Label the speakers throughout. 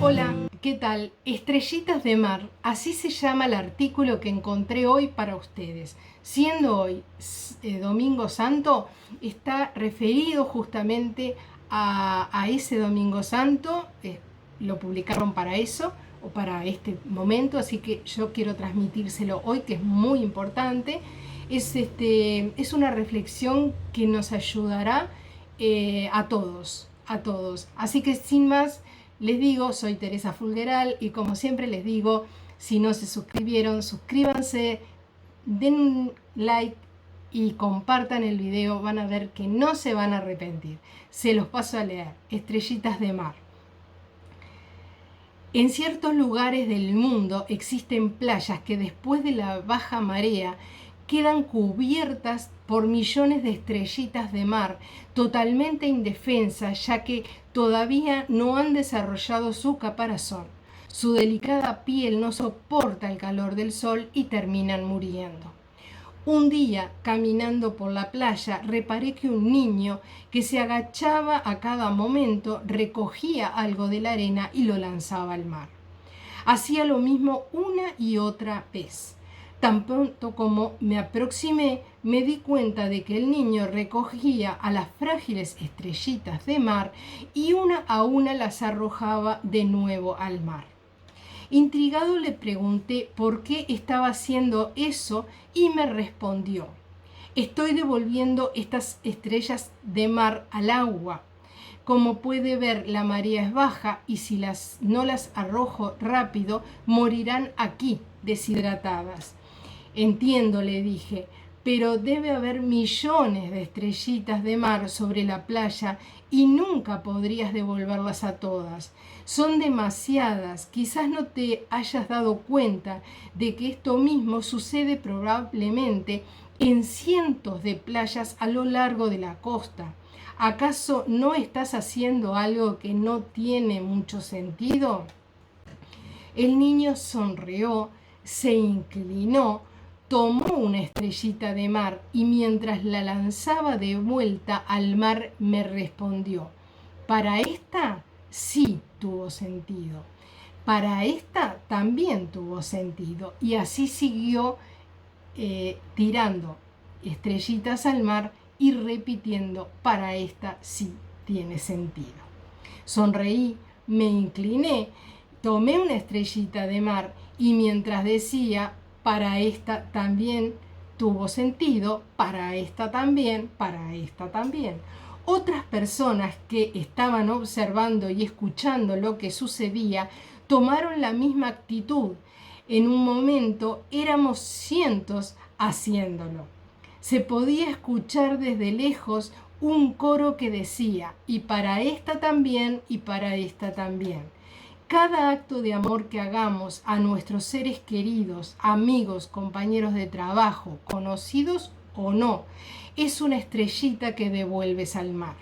Speaker 1: Hola, ¿qué tal? Estrellitas de mar, así se llama el artículo que encontré hoy para ustedes. Siendo hoy Domingo Santo, está referido justamente a ese Domingo Santo, lo publicaron para eso o para este momento, así que yo quiero transmitírselo hoy, que es muy importante. Es una reflexión que nos ayudará a todos. Así que sin más, les digo, soy Teresa Fulgueral y como siempre les digo, si no se suscribieron, suscríbanse, den un like y compartan el video, van a ver que no se van a arrepentir. Se los paso a leer. Estrellitas de mar. En ciertos lugares del mundo existen playas que después de la baja marea quedan cubiertas por millones de estrellitas de mar, totalmente indefensas, ya que todavía no han desarrollado su caparazón. Su delicada piel no soporta el calor del sol y terminan muriendo. Un día, caminando por la playa, reparé que un niño que se agachaba a cada momento recogía algo de la arena y lo lanzaba al mar. Hacía lo mismo una y otra vez. Tan pronto como me aproximé, me di cuenta de que el niño recogía a las frágiles estrellitas de mar y una a una las arrojaba de nuevo al mar. Intrigado le pregunté por qué estaba haciendo eso y me respondió: estoy devolviendo estas estrellas de mar al agua. Como puede ver, la marea es baja y si no las arrojo rápido, morirán aquí, deshidratadas. Entiendo, le dije, pero debe haber millones de estrellitas de mar sobre la playa y nunca podrías devolverlas a todas. Son demasiadas. Quizás no te hayas dado cuenta de que esto mismo sucede probablemente en cientos de playas a lo largo de la costa. ¿Acaso no estás haciendo algo que no tiene mucho sentido? El niño sonrió, se inclinó, tomó una estrellita de mar y mientras la lanzaba de vuelta al mar me respondió: para esta sí tuvo sentido, para esta también tuvo sentido. Y así siguió tirando estrellitas al mar y repitiendo: para esta sí tiene sentido. Sonreí, me incliné, tomé una estrellita de mar y mientras decía: para esta también tuvo sentido, para esta también, para esta también. Otras personas que estaban observando y escuchando lo que sucedía tomaron la misma actitud. En un momento éramos cientos haciéndolo. Se podía escuchar desde lejos un coro que decía: y para esta también, y para esta también. Cada acto de amor que hagamos a nuestros seres queridos, amigos, compañeros de trabajo, conocidos o no, es una estrellita que devuelves al mar.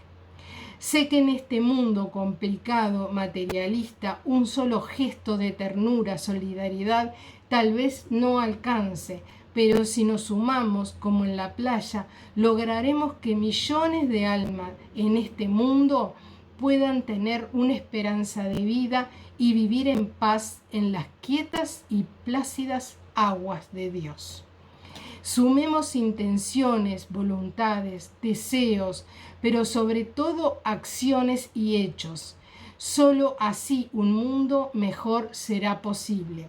Speaker 1: Sé que en este mundo complicado, materialista, un solo gesto de ternura, solidaridad, tal vez no alcance, pero si nos sumamos como en la playa, lograremos que millones de almas en este mundo puedan tener una esperanza de vida y vivir en paz en las quietas y plácidas aguas de Dios. Sumemos intenciones, voluntades, deseos, pero sobre todo acciones y hechos. Solo así un mundo mejor será posible.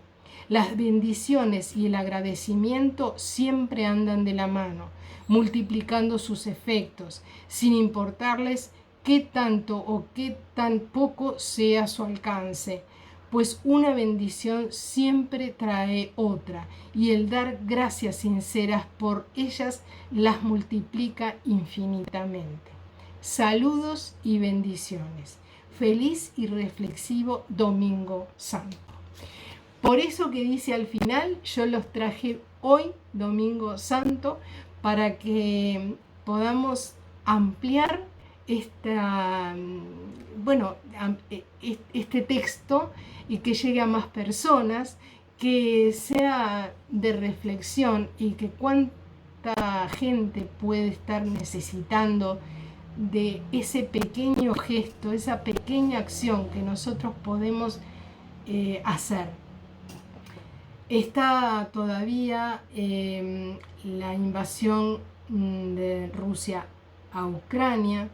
Speaker 1: Las bendiciones y el agradecimiento siempre andan de la mano, multiplicando sus efectos, sin importarles qué tanto o qué tan poco sea su alcance, pues una bendición siempre trae otra y el dar gracias sinceras por ellas las multiplica infinitamente. Saludos y bendiciones. Feliz y reflexivo Domingo Santo. Por eso que dice al final, yo los traje hoy, Domingo Santo, para que podamos ampliar este texto y que llegue a más personas, que sea de reflexión y que cuánta gente puede estar necesitando de ese pequeño gesto, esa pequeña acción que nosotros podemos hacer. Está todavía la invasión de Rusia a Ucrania.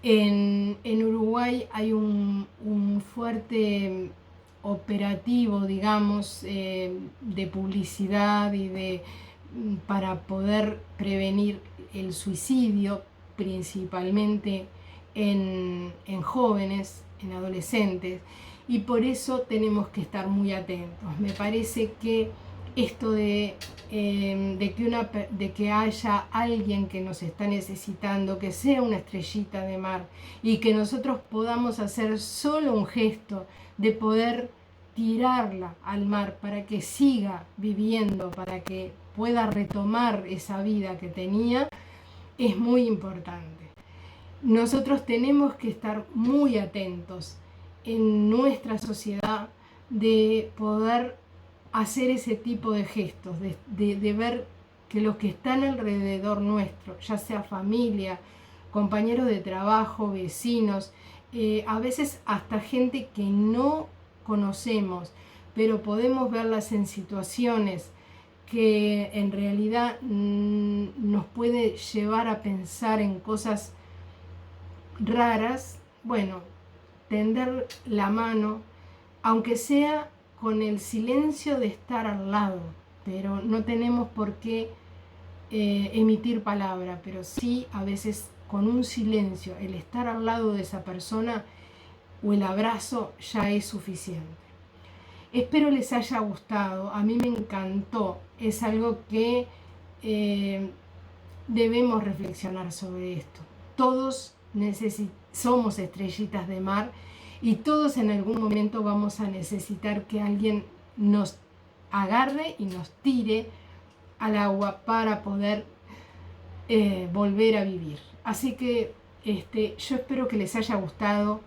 Speaker 1: En Uruguay hay un fuerte operativo, digamos, de publicidad y para poder prevenir el suicidio, principalmente en jóvenes, en adolescentes, y por eso tenemos que estar muy atentos. Me parece que esto de que haya alguien que nos está necesitando, que sea una estrellita de mar, y que nosotros podamos hacer solo un gesto de poder tirarla al mar para que siga viviendo, para que pueda retomar esa vida que tenía, es muy importante. Nosotros tenemos que estar muy atentos en nuestra sociedad de poder hacer ese tipo de gestos, de ver que los que están alrededor nuestro, ya sea familia, compañeros de trabajo, vecinos, a veces hasta gente que no conocemos, pero podemos verlas en situaciones que en realidad nos puede llevar a pensar en cosas raras. Bueno, tender la mano, aunque sea con el silencio de estar al lado, pero no tenemos por qué emitir palabra, pero sí a veces con un silencio, el estar al lado de esa persona o el abrazo ya es suficiente. Espero les haya gustado, a mí me encantó, es algo que debemos reflexionar sobre esto. Todos somos estrellitas de mar y todos en algún momento vamos a necesitar que alguien nos agarre y nos tire al agua para poder volver a vivir. Así que yo espero que les haya gustado.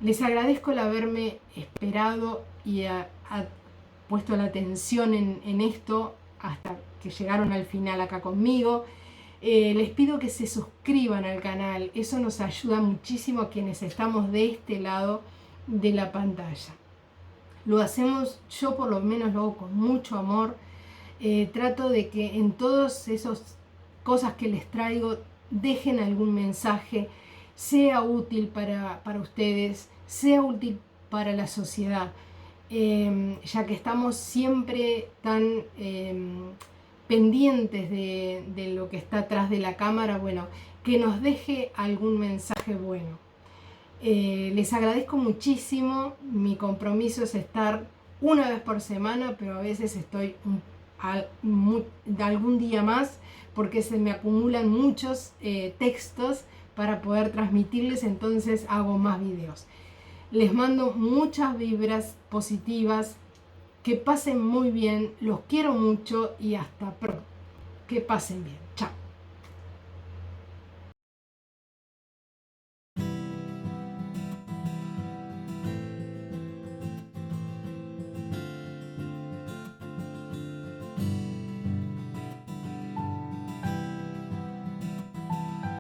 Speaker 1: Les agradezco el haberme esperado y puesto la atención en esto hasta que llegaron al final acá conmigo. Les pido que se suscriban al canal, eso nos ayuda muchísimo a quienes estamos de este lado de la pantalla. Lo hacemos, yo por lo menos lo hago con mucho amor. Trato de que en todas esas cosas que les traigo dejen algún mensaje, sea útil para ustedes, sea útil para la sociedad, ya que estamos siempre tan pendientes de lo que está atrás de la cámara. Bueno, que nos deje algún mensaje bueno. Les agradezco muchísimo. Mi compromiso es estar una vez por semana, pero a veces estoy algún día más porque se me acumulan muchos textos para poder transmitirles, entonces hago más videos. Les mando muchas vibras positivas, que pasen muy bien, los quiero mucho y hasta pronto. Que pasen bien. Chao.